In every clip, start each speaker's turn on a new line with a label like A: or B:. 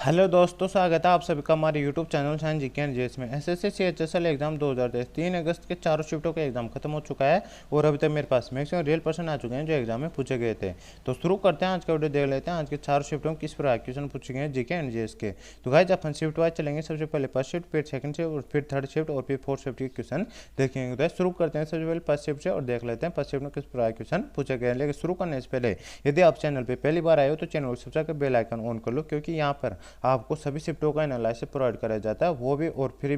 A: Hello दोस्तों, स्वागत है आप सभी का हमारे YouTube channel science GK and JS में। एसएससी सीएचएसएल एग्जाम 2023 3 अगस्त के चारों शिफ्टों का एग्जाम खत्म हो चुका है और अभी तक मेरे पास मैक्सिमम रियल पर्सन आ चुके हैं जो एग्जाम में पूछे गए थे। तो शुरू करते हैं आज का वीडियो, देख लेते हैं आज के चारों शिफ्टों में किस प्रकार क्वेश्चन पूछे गए हैं जीके एंड जेएस के। तो गाइस अपन शिफ्ट वाइज चलेंगे, सबसे पहले फर्स्ट शिफ्ट, फिर सेकंड शिफ्ट और फिर थर्ड शिफ्ट और फिर फोर्थ शिफ्ट के क्वेश्चन देखेंगे। तो शुरू करते हैं सबसे पहले फर्स्ट शिफ्ट से और देख लेते हैं फर्स्ट शिफ्ट में किस प्रकार क्वेश्चन पूछे गए हैं। लेकिन शुरू करने से पहले यदि आप चैनल पर पहली बार आए हो तो चैनल को सब्सक्राइब कर बेल आइकन ऑन कर लो, क्योंकि यहाँ पर आपको सभी शिफ्टों का एनालिसिस प्रोवाइड कराया जाता है, वो भी और फ्री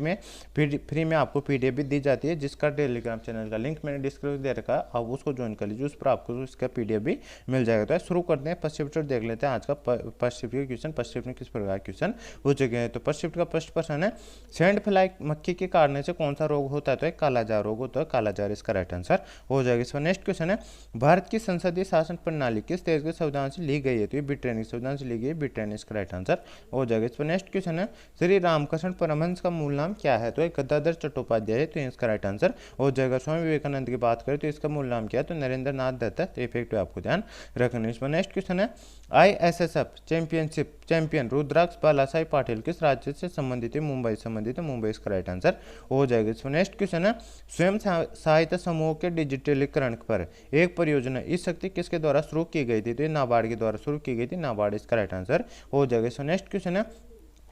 A: में आपको पीडीएफ भी दी जाती है, जिसका टेलीग्राम चैनल का लिंक मैंने डिस्क्रिप्शन दे रखा है, आप उसको ज्वाइन कर लीजिए, उस पर आपको इसका पीडीएफ भी मिल जाएगा। तो शुरू करते हैं फर्स्ट शिफ्ट, देख लेते हैं आज का फर्स्ट शिफ्ट के क्वेश्चन। फर्स्ट शिफ्ट में किस प्रकार क्वेश्चन हो चुके हैं। तो फर्स्ट शिफ्ट का फर्स्ट प्रश्न है, सैंड फ्लाई मक्खी के काटने से कौन सा रोग होता है। तो कालाजार रोग होता है, कालाजार इसका राइट आंसर हो जाएगा। इसका नेक्स्ट क्वेश्चन है, भारत की संसदीय शासन प्रणाली किस देश के संविधान से ली गई है। तो ये ब्रिटेन के संविधान से ली गई है, ब्रिटेन इसका राइट आंसर हो जाएगा। इसका नेक्स्ट क्वेश्चन है, श्री रामकृष्ण परमहंस का मूल नाम क्या है। तो एक गदाधर चट्टोपाध्याय है, तो इसका राइट आंसर हो जाएगा। स्वामी विवेकानंद की बात करें तो इसका मूल नाम क्या है। तो नरेंद्र नाथ दत्त है, तो इफेक्ट आपको ध्यान रखना। इसमें नेक्स्ट क्वेश्चन है, आईएसएसएफ चैंपियनशिप चैंपियन रुद्राक्ष बालासाहेब पाटिल किस राज्य से संबंधित है। मुंबई संबंधित है, मुंबई इसका राइट आंसर हो जाएगा। इसमें नेक्स्ट क्वेश्चन है, स्वयं सहायता समूह के डिजिटलीकरण पर एक परियोजना इस शक्ति किसके द्वारा शुरू की गई थी। तो नाबार्ड के द्वारा शुरू की गई थी, नाबार्ड इसका राइट आंसर हो जाएगा। इसमें नेक्स्ट क्वेश्चन है,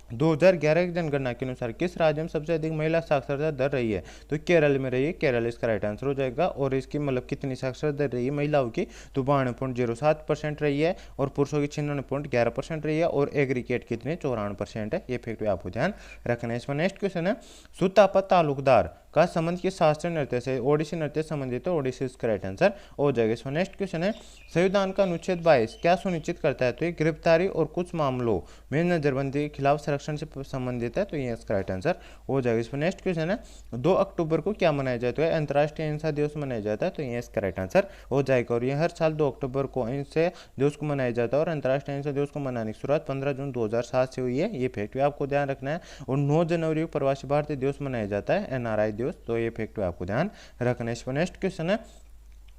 A: 2011 की जनगणना के अनुसार किस राज्य में सबसे अधिक महिला साक्षरता दर रही है। तो केरल में रही है, केरल इसका राइट आंसर हो जाएगा। और इसकी मतलब कितनी साक्षरता दर रही है महिलाओं की, तो 92.07% रही है और पुरुषों की 96.11% रही है। और एग्रीगेट कितने 94% है, ये फैक्ट आपको ध्यान रखना है। इसमें नेक्स्ट क्वेश्चन है, सुतापा तालुकदार का संबंध किस शास्त्रीय नृत्य से। ओडिसी नृत्य संबंधित है, ओडिसी इसका राइट आंसर हो जाएगा। इसमें नेक्स्ट क्वेश्चन है, संविधान का अनुच्छेद 22 क्या सुनिश्चित करता है। तो ये गिरफ्तारी और कुछ मामलों में नजरबंदी के खिलाफ संरक्षण से संबंधित है, तो ये इसका राइट आंसर हो जाएगा। इसमें नेक्स्ट क्वेश्चन है, 2 अक्टूबर को क्या मनाया जाता है। अंतर्राष्ट्रीय अहिंसा दिवस मनाया जाता है, तो ये इसका राइट आंसर हो जाएगा। और ये हर साल 2 अक्टूबर को अहिंसा दिवस को मनाया जाता है और अंतर्राष्ट्रीय अहिंसा दिवस को मनाने की शुरुआत 15 जून 2007 से हुई है, ये फैक्ट आपको ध्यान रखना है। और 9 जनवरी को प्रवासी भारतीय दिवस मनाया जाता है, एनआरआई दिवस, तो ये फैक्ट आपको ध्यान रखना है। इसमें नेक्स्ट क्वेश्चन है,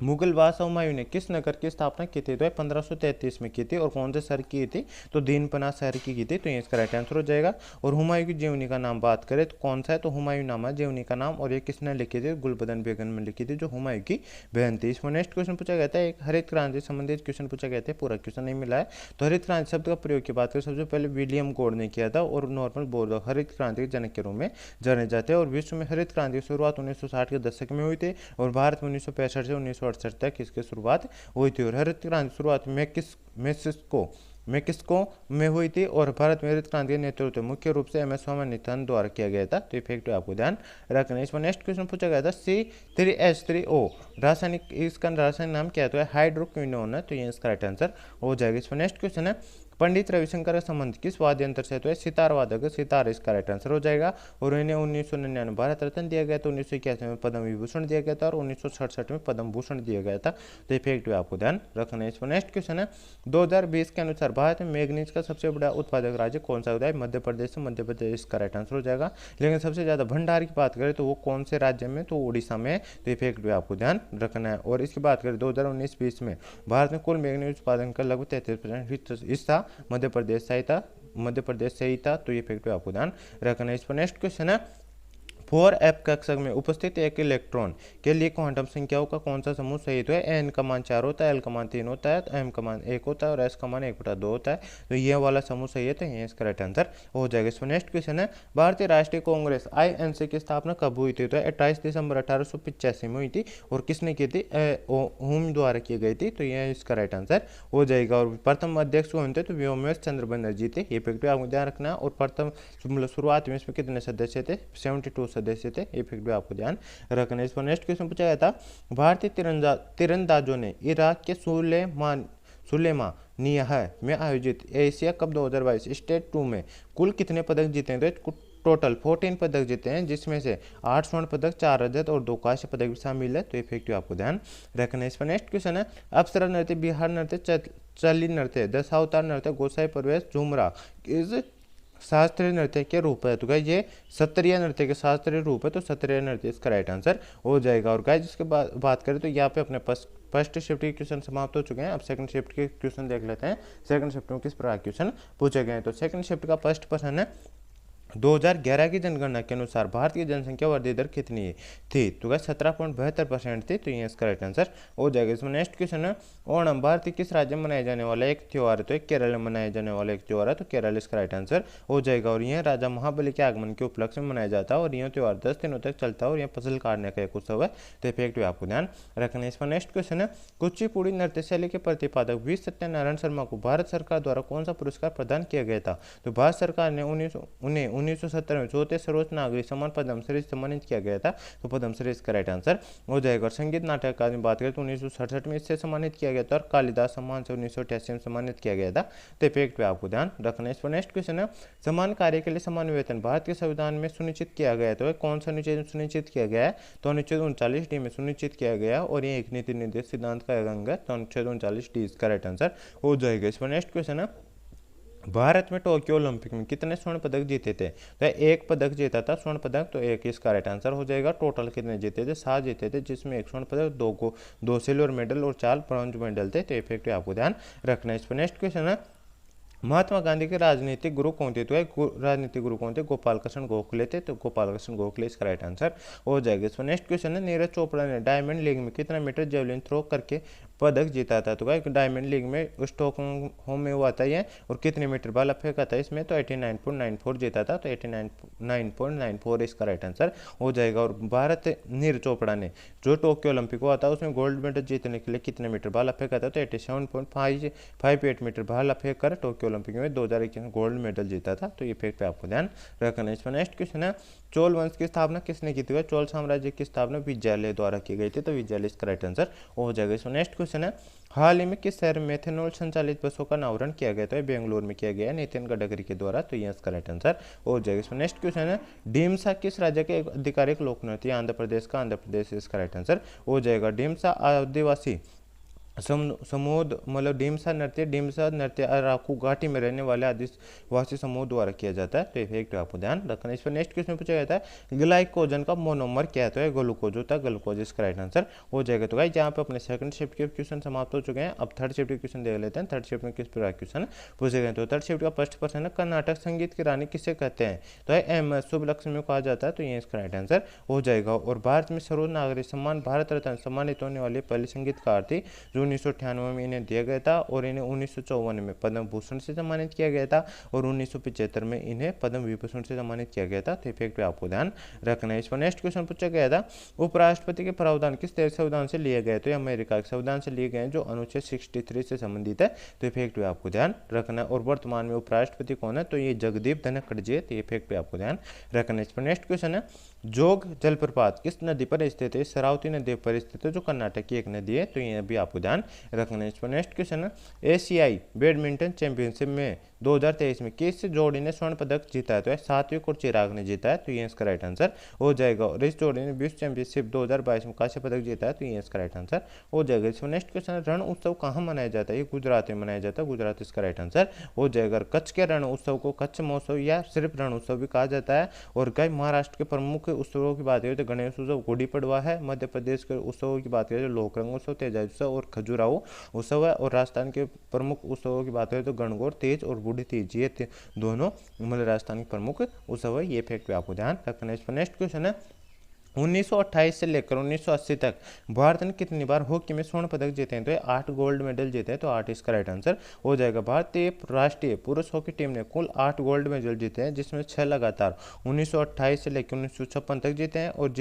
A: मुगल बादशाह हुमायूं ने किस नगर की स्थापना की थी। तो 1533 में की थी और कौन से शहर की थी। तो दीनपना शहर की थी, तो ये इसका राइट आंसर हो जाएगा। और हुमायूं की जीवनी का नाम बात करें तो कौन सा है। तो हुमायूं नामा जीवनी का नाम, और ये किसने लिखी थी। गुलबदन बेगम में लिखी थी, जो हुमायूं की बहन थी। इसमें नेक्स्ट क्वेश्चन पूछा गया था, एक हरित क्रांति संबंधित क्वेश्चन पूछा गया था, पूरा क्वेश्चन नहीं मिला है। तो हरित क्रांति शब्द का प्रयोग की बात करें, सबसे पहले विलियम गॉड ने किया था और नॉर्मन बोरलॉग हरित क्रांति के जनक के रूप में जाने जाते हैं। और विश्व में हरित क्रांति की शुरुआत 1960 के दशक में हुई थी और भारत में 1965 से 1968 तक इसके शुरुआत हुई थी। और हरित क्रांति शुरुआत मैक्सिको में हुई थी और भारत में हरित क्रांति का नेतृत्व मुख्य रूप से एम एस स्वामीनाथन द्वारा किया गया था, तो इफेक्ट आपको ध्यान रखना है। इसमें नेक्स्ट क्वेश्चन पूछा गया था, C3H3O रासायनिक इसका रासायनिक नाम क्या है। तो हाइड्रोक्विनोन है, तो ये इसका राइट आंसर हो जाएगा। इसमें नेक्स्ट क्वेश्चन है, पंडित रविशंकर का संबंध किस वाद्य यंत्र से। तो है सितार वादक, सितार इसका राइट आंसर हो जाएगा। और इन्हें 1999 भारत रत्न दिया गया था, 1981 में पद्म विभूषण दिया गया था और 1967 में पद्म भूषण दिया गया था, तो इफेक्ट आपको ध्यान रखना है। इसमें नेक्स्ट क्वेश्चन है, 2020 के अनुसार भारत में मैग्नीज का सबसे बड़ा उत्पादक राज्य कौन सा होता है। मध्य प्रदेश, मध्य प्रदेश इसका राइट आंसर हो जाएगा। लेकिन सबसे ज्यादा भंडार की बात करें तो वो कौन से राज्य में, तो उड़ीसा में, तो इफेक्ट भी आपको ध्यान रखना है। और इसकी बात करें 2019-20 में भारत में कुल मैग्नीज उत्पादन का लगभग 33% हिस्सा मध्य प्रदेश से ही था, तो ये फैक्ट आपको ध्यान रखना है। इस पर नेक्स्ट क्वेश्चन है, 4f कक्षक में उपस्थित एक इलेक्ट्रॉन के लिए क्वांटम संख्याओं का कौन सा समूह सही। तो है n का मान 4 होता है, l का मान 3 होता है, m का मान 1 होता है और s का मान 1/2 होता है, तो ये वाला समूह सही है, तो ये इसका राइट आंसर हो जाएगा। इसमें नेक्स्ट क्वेश्चन है, भारतीय राष्ट्रीय कांग्रेस INC की स्थापना कब हुई थी। तो 28 दिसंबर 1885 में हुई थी और किसने की थी, हुम द्वारा की गई थी, तो ये इसका राइट आंसर हो जाएगा। और प्रथम अध्यक्ष कौन थे, तो व्योमेश चंद्र बनर्जी थे, ये फैक्ट आपको ध्यान रखना है। और प्रथम शुरुआत में इसमें कितने सदस्य थे, 72 सदस्य थे, ये फैक्ट भी आपको ध्यान रखना है। इस पर नेक्स्ट क्वेश्चन पूछा गया था, भारतीय तीरंदाजों ने इराक के सुलेमानिया में आयोजित एशिया कप 2022 स्टेट 2 में कुल कितने पदक जीते हैं। तो टोटल 14 पदक जीते हैं, जिसमें से 8 स्वर्ण पदक, 4 रजत और 2 कांस्य पदक भी शामिल है, तो इफेक्टिव आपको ध्यान रखना है। इस पर नेक्स्ट क्वेश्चन है, अप्सरा नृत्य, बिहार नृत्य, चली नृत्य, दशावतार नृत्य, गोसाई प्रवेश, झुमरा इस शास्त्रीय नृत्य के रूप है। तो गाइज ये सत्रिय नृत्य के शास्त्रीय रूप है, तो सत्रिय नृत्य इसका राइट आंसर हो जाएगा। और गाइज इसके बाद बात करें तो यहाँ पे अपने फर्स्ट शिफ्ट के क्वेश्चन समाप्त हो चुके हैं। अब सेकंड शिफ्ट के क्वेश्चन देख लेते हैं, सेकंड शिफ्ट में किस प्रकार क्वेश्चन पूछे गए हैं। तो सेकंड शिफ्ट का फर्स्ट प्रश्न है 2011 की जनगणना के अनुसार भारत की जनसंख्या वृद्धि दर कितनी थी। तो गाइस 17.72% थी, तो ये इसका राइट आंसर हो जाएगा। इसमें नेक्स्ट क्वेश्चन है ओणम भारत के किस राज्य में मनाया जाने वाला एक त्यौहार है। तो एक केरल में मनाया जाने वाला एक त्यौहार है, तो केरल इसका राइट आंसर हो जाएगा। और यह राजा महाबली के आगमन के उपलक्ष्य में मनाया जाता है और यह त्यौहार 10 दिनों तक चलता है और यह फसल काटने का एक उत्सव है, तो इफेक्ट भी आपको ध्यान रखना है। इसमें नेक्स्ट क्वेश्चन है कुचिपुड़ी नृत्य शैली के प्रतिपादक वी सत्यनारायण शर्मा को भारत सरकार द्वारा कौन सा पुरस्कार प्रदान किया गया था। तो भारत सरकार ने उन्हें 1970 में चौथे सर्वोच्च नागरिक सम्मान पद्मश्री से सम्मानित किया गया था, तो पद्मश्री इसका राइट आंसर हो जाएगा। और संगीत नाटक अकादमी बात करें तो 1967 में इससे सम्मानित किया गया था और कालिदास सम्मान से 1988 में सम्मानित किया गया था, तो इफेक्ट पे आपको ध्यान रखना है। इस पर नेक्स्ट क्वेश्चन है समान कार्य के लिए समान वेतन भारत के संविधान में सुनिश्चित किया गया है। तो कौन सा अनुच्छेद सुनिश्चित किया गया है। तो अनुच्छेद 39D में सुनिश्चित किया गया और ये एक नीति निर्देश सिद्धांत का अंग है, तो अनुच्छेद 39D इसका राइट आंसर हो जाएगा। इस पर नेक्स्ट क्वेश्चन है भारत में टोक्यो ओलंपिक में कितने स्वर्ण पदक जीते थे। तो एक पदक जीता था स्वर्ण पदक, तो एक इसका राइट आंसर हो जाएगा। टोटल कितने जीते थे 7 जीते थे, जिसमें एक स्वर्ण पदक, 2 सिल्वर मेडल और 4 ब्रॉन्ज मेडल थे, तो इफेक्ट आपको ध्यान रखना है। इस पर नेक्स्ट क्वेश्चन है महात्मा गांधी के राजनीतिक गुरु कौन थे। तो राजनीतिक गुरु कौन थे, गोपाल कृष्ण गोखले थे, तो गोपाल कृष्ण गोखले इसका राइट आंसर हो जाएगा। इसमें नेक्स्ट क्वेश्चन है नीरज चोपड़ा ने डायमंड लीग में कितना मीटर जेवलिन थ्रो करके पदक जीता था। तो गाइस डायमंड लीग में स्टॉकहोम में हुआ था ये, और कितने मीटर भाला फेंका था इसमें, तो 89.94 जीता था, तो 89.94 इसका राइट आंसर हो जाएगा। और भारत नीरज चोपड़ा ने जो टोक्यो ओलंपिक हुआ था उसमें गोल्ड मेडल जीतने के लिए कितने मीटर भाला फेंका था, तो 87.58 मीटर भाला फेंक कर टोक्यो ओलंपिक में 2021 में गोल्ड मेडल जीता था, तो ये फैक्ट पे आपको ध्यान रखना है। इसमें नेक्स्ट क्वेश्चन है चोल वंश की स्थापना किसने की थी। चोल साम्राज्य की स्थापना विजयालय द्वारा की गई थी, तो विजयालय इसका राइट आंसर हो जाएगा। इसमें नेक्स्ट क्वेश्चन है हाल ही में किस शहर में मेथनॉल संचालित बसों का अनावरण किया गया, तो बेंगलुरु में किया गया नितिन गडकरी के द्वारा, तो ये इसका राइट आंसर हो जाएगा। इसमें नेक्स्ट क्वेश्चन है ढीमसा किस राज्य के आधिकारिक लोक नृत्य, आंध्र प्रदेश का, आंध्र प्रदेश इसका राइट आंसर हो जाएगा। ढीमसा आदिवासी समूह मतलब ढीमसा नृत्य अराकू घाटी में रहने वाले आदिवासी समूह द्वारा किया जाता है, तो इफेक्ट आपको ध्यान रखना है। इस पर नेक्स्ट क्वेश्चन पूछा जाता है ग्लाइकोजन का मोनोमर क्या है, तो ग्लूकोज होता है, ग्लूकोज इसका राइट आंसर हो जाएगा। तो गाइस यहाँ पे अपने सेकंड शिफ्ट के क्वेश्चन समाप्त हो चुके हैं। अब थर्ड शिफ्ट के क्वेश्चन देख लेते हैं। थर्ड शिफ्ट में किस प्रकार क्वेश्चन पूछे गए, तो थर्ड शिफ्ट का फर्स्ट क्वेश्चन है कर्नाटक संगीत की रानी किसे कहते हैं, तो एम शुभलक्ष्मी को कहा जाता है, तो ये इसका राइट आंसर हो जाएगा। और भारत में सर्वोच्च नागरिक सम्मान भारत रत्न सम्मानित होने वाली पहली संगीतकार थी, जो 1998 में इन्हें दिया गया था, और इन्हें 1954 में पद्म भूषण से सम्मानित किया गया था, और 1975 में इन्हें पद्म विभूषण से सम्मानित किया गया था, तो इफेक्ट पे आपको ध्यान रखना है। इस पर नेक्स्ट क्वेश्चन पूछा गया था उपराष्ट्रपति के प्रावधान किस देश संविधान से लिए गए, तो ये अमेरिका के संविधान से लिए गए जो अनुच्छेद 63 से संबंधित है, तो इफेक्ट पे आपको ध्यान रखना है। और वर्तमान में उपराष्ट्रपति कौन है, तो ये जगदीप धनखड़ जी है, तो इफेक्ट पे आपको ध्यान रखना है। इस पर नेक्स्ट क्वेश्चन है जोग जलप्रपात किस नदी पर स्थित है, शरावती नदी पर स्थित है, जो कर्नाटक की एक नदी है, तो ये भी आपको ध्यान रखना है। इस पर नेक्स्ट क्वेश्चन है एशियाई बैडमिंटन चैंपियनशिप में 2023 में किस जोड़ी ने स्वर्ण पदक जीता है, तो सात्विक और चिराग ने जीता है, तो ये इसका राइट आंसर हो जाएगा। और इस जोड़ी ने विश्व चैंपियनशिप 2022 में कांस्य पदक जीता है, तो ये इसका राइट आंसर हो जाएगा। इसमें नेक्स्ट क्वेश्चन है रण उत्सव कहाँ मनाया जाता है, ये गुजरात में मनाया जाता है, गुजरात इसका राइट आंसर हो जाएगा। कच्छ के रण उत्सव को कच्छ महोत्सव या सिर्फ रण उत्सव भी कहा जाता है। और कई महाराष्ट्र के प्रमुख उत्सवों की बात करें तो गणेश उत्सव गुड़ी पड़वा है, मध्य प्रदेश के उत्सवों की बात करें तो लोकरंग उत्सव, तेजाब उत्सव और खजुराहो उत्सव है, और राजस्थान के प्रमुख उत्सवों की बात करें तो गणगौर तीज और बूढ़ी तीज, ये दोनों मतलब राजस्थान के प्रमुख उत्सव है, ये फैक्ट पे आपको ध्यान रखना है। इस पर नेक्स्ट क्वेश्चन है 1928 से लेकर 1980 तक भारत ने कितनी बार हॉकी में स्वर्ण पदक जीते हैं, तो 8 गोल्ड मेडल जीते हैं, तो 8 इसका राइट आंसर हो जाएगा। भारतीय राष्ट्रीय पुरुष हॉकी टीम ने कुल 8 गोल्ड मेडल जीते हैं, जिसमें 6 लगातार 1928 से लेकर 1956 तक जीते हैं, और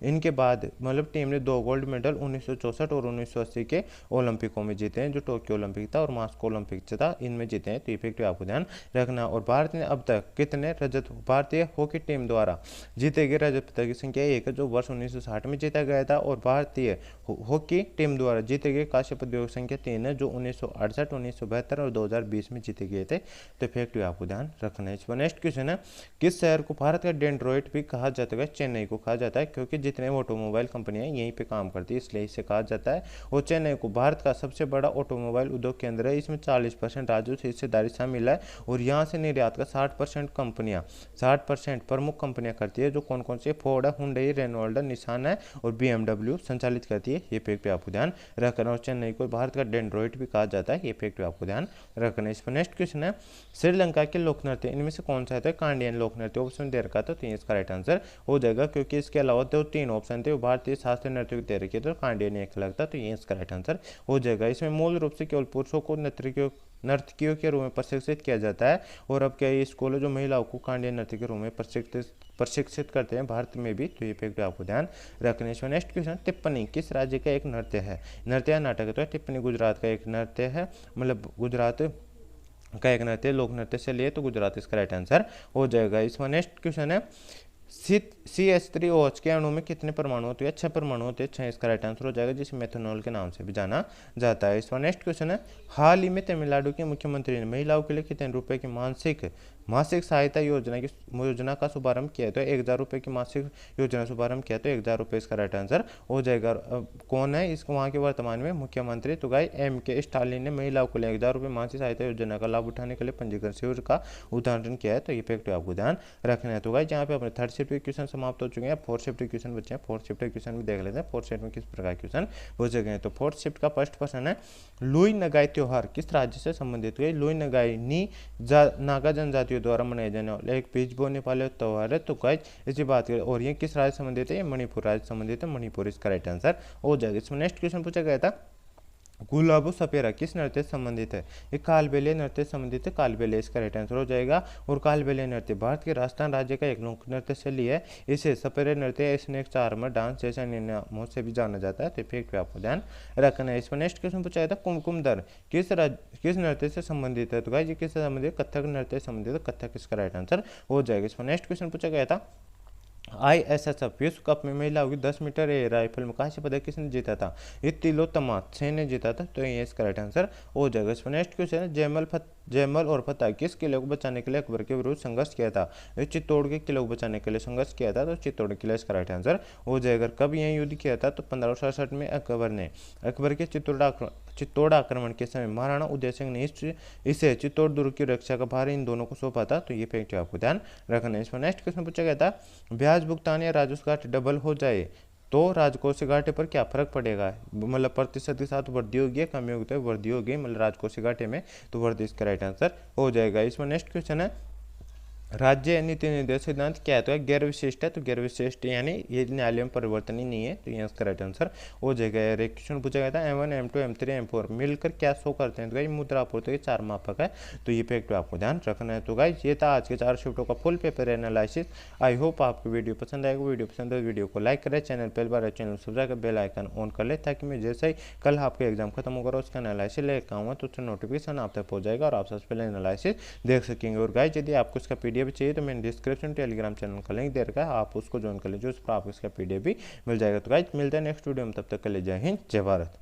A: इनके बाद मतलब टीम ने 2 गोल्ड मेडल 1964 और 1980 के ओलंपिकों में जीते हैं, जो टोक्यो ओलंपिक था और मास्को ओलंपिक था, इनमें जीते हैं, तो इफेक्ट आपको ध्यान रखना। और भारत ने अब तक कितने रजत भारतीय हॉकी टीम द्वारा जीते गए रजत पदक की संख्या 1, जो वर्ष 1960 में जीता गया था, और भारतीय हॉकी टीम द्वारा जीते गए कांस्य पदकों की संख्या 3 है, जो 1968, 1972 और 2020 में जीते गए थे। तो फैक्ट आपको ध्यान रखना है। इस पर नेक्स्ट क्वेश्चन है, किस शहर को भारत का डेट्रॉइट भी कहा जाता है? चेन्नई को कहा जाता है, क्योंकि जितने ऑटोमोबाइल कंपनियां यहीं पे काम करती है इसलिए इसे कहा जाता है। और चेन्नई को भारत का सबसे बड़ा ऑटोमोबाइल उद्योग केंद्र है। इसमें 40% राज्यों से हिस्सेदारी शामिल है, और यहाँ से निर्यात का 60% कंपनियां 60% प्रमुख कंपनियां करती है, जो कौन कौन सी? फोर्ड है, हुंडई, रेनॉल्ट, निसान है और BMW संचालित करती है। ये फैक्ट पे आपको ध्यान रखना। और चेन्नई को भारत का डेट्रॉइट भी कहा जाता है, ये फैक्ट पे आपको ध्यान रखना है। इस पर नेक्स्ट क्वेश्चन है, श्रीलंका के लोक नृत्य इनमें से कौन सा है? तो कांडियन लोक नृत्य ऑप्शन दे रखा था, तो इसका राइट आंसर हो जाएगा, क्योंकि इसके अलावा तो 3 ऑप्शन थे, वो भारतीय शास्त्रीय नृत्य दे रखे, तो कांडियन एक लगता, तो ये इसका राइट आंसर हो जाएगा। इसमें मूल रूप से केवल पुरुषों को नर्तकियों के रूप में प्रशिक्षित किया जाता है, और अब क्या ये स्कूल है जो महिलाओं को कांडियन नृत्य के रूप में प्रशिक्षित करते हैं भारत में भी, तो ये फैक्ट आपको ध्यान रखने। इसमें नेक्स्ट क्वेश्चन, टिप्पणी किस राज्य का एक नृत्य है? नृत्य या नाटक है? तो टिप्पणी गुजरात का एक नृत्य है, मतलब गुजरात का एक नृत्य, लोक नृत्य से लिए, तो गुजरात इसका राइट आंसर हो जाएगा। इसमें नेक्स्ट क्वेश्चन है, CH3OH के अणु में कितने परमाणु होते हैं? 6 परमाणु होते हैं, 6 इसका राइट आंसर हो जाएगा, जिसे मेथनॉल के नाम से भी जाना जाता है। इसका नेक्स्ट क्वेश्चन है, हाल ही में तमिलनाडु के मुख्यमंत्री ने महिलाओं के लिए कितने रुपए की मासिक सहायता योजना का शुभारंभ किया? तो 1000 रुपये की मासिक योजना शुभारंभ किया, तो 1000 रुपये इसका राइट आंसर हो जाएगा। कौन है इसको वहाँ के वर्तमान में मुख्यमंत्री? तो गाइस MK स्टालिन ने महिलाओं को लिए 1000 रुपये मासिक सहायता योजना का लाभ उठाने के लिए पंजीकरण शिविर का उद्घाटन किया है, तो ये फैक्ट आपको ध्यान रखना है। तो गाइस यहाँ पे अपने थर्ड शिफ्ट के क्वेश्चन समाप्त हो चुके हैं, फोर्थ शिफ्ट के क्वेश्चन बचे हैं। फोर्थ शिफ्ट के क्वेश्चन भी देख लेते हैं, फोर्थ शिफ्ट में किस प्रकार के क्वेश्चन हो चुके हैं। तो फोर्थ शिफ्ट का फर्स्ट क्वेश्चन है, लुई नगाई त्योहार किस राज्य से संबंधित है? लुई नगाई नागा जनजातियों द्वारा मनाए जाने वाला एक बीज बोने वाले त्योहार है। तो गाइस इसी बात करें, और ये किस राज्य से संबंधित है? ये मणिपुर राज्य से संबंधित है, मणिपुर इसका राइट आंसर हो जाएगा। इसमें नेक्स्ट क्वेश्चन पूछा गया था, गुलाबो सपेरा किस नृत्य से संबंधित है? ये कालबेलिया नृत्य से संबंधित है, कालबेलिया इसका राइट आंसर हो जाएगा। और कालबेलिया नृत्य भारत के राजस्थान राज्य का एक लोक नृत्य शैली है। इसे सपेरा नृत्य, स्नेक चार्मर डांस जैसे अन्य नामों से भी जाना जाता है, तो फैक्ट पे आपको ध्यान रखना है। इसमें नेक्स्ट क्वेश्चन पूछा था, कुमकुम दर किस नृत्य से संबंधित है? तो गाइस ये किससे संबंधित? कथक नृत्य से संबंधित है, कथक इसका राइट आंसर हो जाएगा। इसमें नेक्स्ट क्वेश्चन पूछा गया था, ISSF विश्व कप में महिलाओं की 10 मीटर एयर राइफल में कांस्य पदक किसने जीता था? ये तिलोत्तमा सेन ने जीता था, तो ये इसका राइट आंसर हो जाएगा। इसमें नेक्स्ट क्वेश्चन है, जयमल और फतेह किस किले को बचाने के लिए अकबर के विरुद्ध संघर्ष किया था? ये चित्तौड़ के किले को बचाने के लिए संघर्ष किया था, तो चित्तौड़ किला इसका राइट आंसर हो जाएगा। कब यह युद्ध किया था? तो 1567 में अकबर के चित्तौड़ आक्रमण के समय महाराणा उदय सिंह ने इसे चित्तौड़ दुर्ग की रक्षा का भार इन दोनों को सौंपा था, तो ये फैक्ट आपको ध्यान रखना है। इसमें नेक्स्ट क्वेश्चन पूछा गया था, ब्याज भुगतान या राजस्व घाटे डबल हो जाए तो राजकोषीय घाटे पर क्या फर्क पड़ेगा? मतलब प्रतिशत के साथ वृद्धि होगी या कमी होगी? तो वृद्धि होगी, मतलब राजकोषीय घाटे में, तो वृद्धि इसका राइट आंसर हो जाएगा। इसमें नेक्स्ट क्वेश्चन है, राज्य नीति निर्देश सिद्धांत क्या है? तो गैर विशिष्ट है, तो गैर विशिष्ट यानी ये न्यायालय में परिवर्तन ही नहीं है, तो ये इसका राइट आंसर हो जाएगा। एक क्वेश्चन पूछा गया था, M1 M2 M3 M4 मिलकर क्या शो करते हैं? तो गाइस मुद्रा आपूर्ति के 4 मापक है, तो ये फैक्ट आपको ध्यान रखना है। तो गाइस ये था आज के 4 शिफ्टों का full paper analysis. I hope आपको वीडियो पसंद आएगा। वीडियो पसंद है वीडियो को लाइक करें, चैनल पहली बार चैनल सब्सक्राइब कर बेल आइकन ऑन कर ले, ताकि मैं जैसे ही कल आपका एग्जाम खत्म होगा उसका एनालिसिस लेकर आऊँगा, तो उसका नोटिफिकेशन आप तक पहुँच जाएगा और आप सबसे पहले एनालिसिस देख सकेंगे। और गाइस यदि आपको इसका PDF चाहिए तो मैंने डिस्क्रिप्शन टेलीग्राम चैनल का लिंक दे रखा है, आप उसको ज्वाइन कर लीजिए, उस पर आपको इसका PDF भी मिल जाएगा। तो गाइस मिलते हैं नेक्स्ट वीडियो में, तब तक के लिए जय हिंद जय भारत।